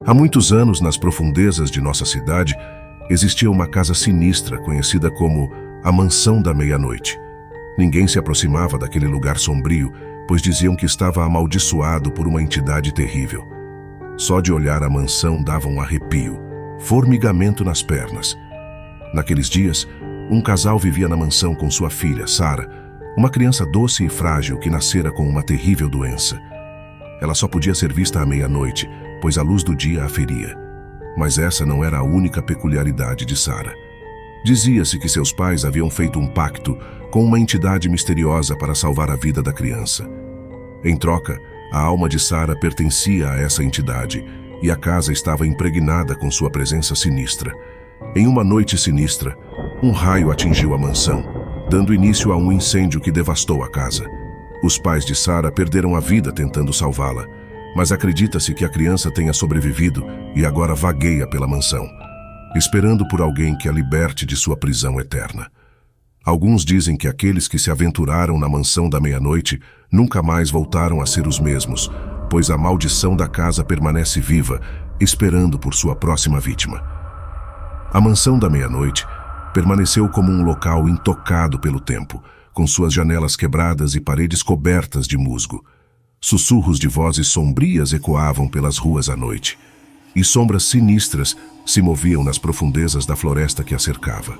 Há muitos anos, nas profundezas de nossa cidade, existia uma casa sinistra conhecida como a Mansão da Meia-Noite. Ninguém se aproximava daquele lugar sombrio, pois diziam que estava amaldiçoado por uma entidade terrível. Só de olhar a mansão dava um arrepio, formigamento nas pernas. Naqueles dias, um casal vivia na mansão com sua filha, Sara, uma criança doce e frágil que nascera com uma terrível doença. Ela só podia ser vista à meia-noite, pois a luz do dia a feria. Mas essa não era a única peculiaridade de Sara. Dizia-se que seus pais haviam feito um pacto com uma entidade misteriosa para salvar a vida da criança. Em troca, a alma de Sara pertencia a essa entidade e a casa estava impregnada com sua presença sinistra. Em uma noite sinistra, um raio atingiu a mansão, dando início a um incêndio que devastou a casa. Os pais de Sara perderam a vida tentando salvá-la, mas acredita-se que a criança tenha sobrevivido e agora vagueia pela mansão, esperando por alguém que a liberte de sua prisão eterna. Alguns dizem que aqueles que se aventuraram na Mansão da Meia-Noite nunca mais voltaram a ser os mesmos, pois a maldição da casa permanece viva, esperando por sua próxima vítima. A Mansão da Meia-Noite permaneceu como um local intocado pelo tempo, com suas janelas quebradas e paredes cobertas de musgo. Sussurros de vozes sombrias ecoavam pelas ruas à noite, e sombras sinistras se moviam nas profundezas da floresta que a cercava.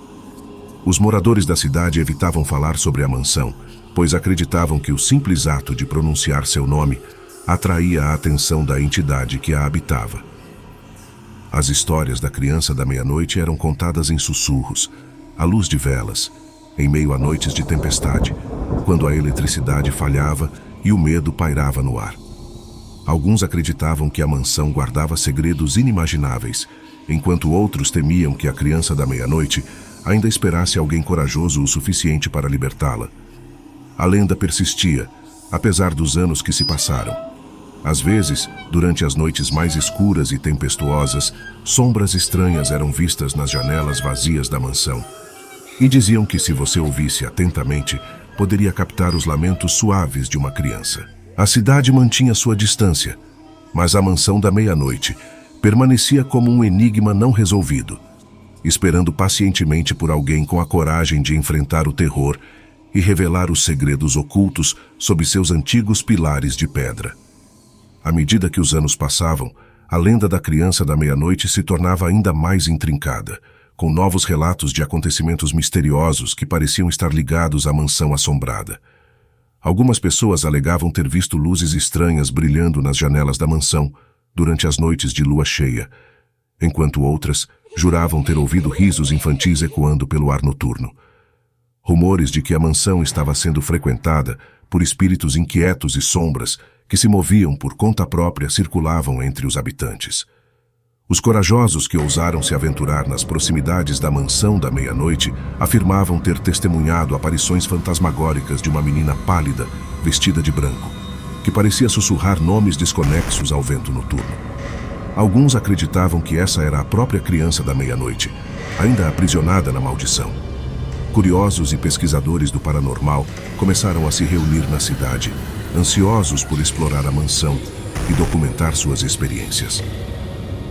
Os moradores da cidade evitavam falar sobre a mansão, pois acreditavam que o simples ato de pronunciar seu nome atraía a atenção da entidade que a habitava. As histórias da criança da meia-noite eram contadas em sussurros, à luz de velas, em meio a noites de tempestade, quando a eletricidade falhava e o medo pairava no ar. Alguns acreditavam que a mansão guardava segredos inimagináveis, enquanto outros temiam que a criança da meia-noite ainda esperasse alguém corajoso o suficiente para libertá-la. A lenda persistia, apesar dos anos que se passaram. Às vezes, durante as noites mais escuras e tempestuosas, sombras estranhas eram vistas nas janelas vazias da mansão. E diziam que se você ouvisse atentamente, poderia captar os lamentos suaves de uma criança. A cidade mantinha sua distância, mas a Mansão da Meia-Noite permanecia como um enigma não resolvido, esperando pacientemente por alguém com a coragem de enfrentar o terror e revelar os segredos ocultos sob seus antigos pilares de pedra. À medida que os anos passavam, a lenda da criança da meia-noite se tornava ainda mais intrincada, com novos relatos de acontecimentos misteriosos que pareciam estar ligados à mansão assombrada. Algumas pessoas alegavam ter visto luzes estranhas brilhando nas janelas da mansão durante as noites de lua cheia, enquanto outras juravam ter ouvido risos infantis ecoando pelo ar noturno. Rumores de que a mansão estava sendo frequentada por espíritos inquietos e sombras que se moviam por conta própria circulavam entre os habitantes. Os corajosos que ousaram se aventurar nas proximidades da Mansão da Meia-Noite afirmavam ter testemunhado aparições fantasmagóricas de uma menina pálida, vestida de branco, que parecia sussurrar nomes desconexos ao vento noturno. Alguns acreditavam que essa era a própria criança da meia-noite, ainda aprisionada na maldição. Curiosos e pesquisadores do paranormal começaram a se reunir na cidade, ansiosos por explorar a mansão e documentar suas experiências.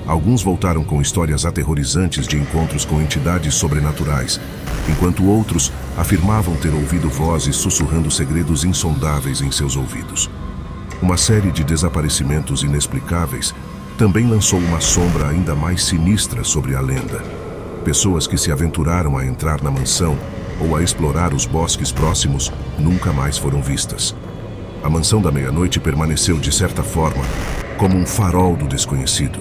Alguns voltaram com histórias aterrorizantes de encontros com entidades sobrenaturais, enquanto outros afirmavam ter ouvido vozes sussurrando segredos insondáveis em seus ouvidos. Uma série de desaparecimentos inexplicáveis também lançou uma sombra ainda mais sinistra sobre a lenda. Pessoas que se aventuraram a entrar na mansão ou a explorar os bosques próximos nunca mais foram vistas. A Mansão da Meia-Noite permaneceu, de certa forma, como um farol do desconhecido,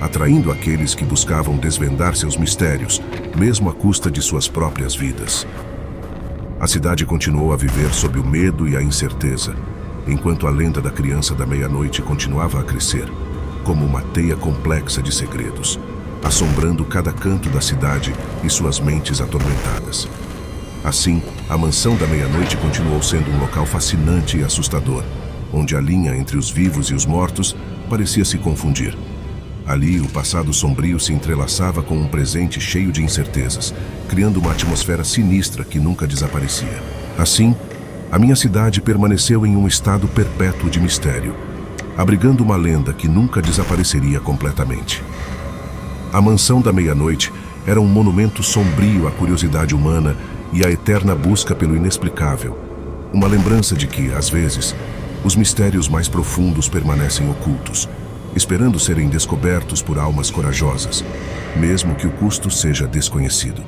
atraindo aqueles que buscavam desvendar seus mistérios, mesmo à custa de suas próprias vidas. A cidade continuou a viver sob o medo e a incerteza, enquanto a lenda da criança da meia-noite continuava a crescer, como uma teia complexa de segredos. assombrando cada canto da cidade e suas mentes atormentadas. Assim, a Mansão da Meia-Noite continuou sendo um local fascinante e assustador, onde a linha entre os vivos e os mortos parecia se confundir. Ali, o passado sombrio se entrelaçava com um presente cheio de incertezas, criando uma atmosfera sinistra que nunca desaparecia. Assim, a minha cidade permaneceu em um estado perpétuo de mistério, abrigando uma lenda que nunca desapareceria completamente. A Mansão da Meia-Noite era um monumento sombrio à curiosidade humana e à eterna busca pelo inexplicável, uma lembrança de que, às vezes, os mistérios mais profundos permanecem ocultos, esperando serem descobertos por almas corajosas, mesmo que o custo seja desconhecido.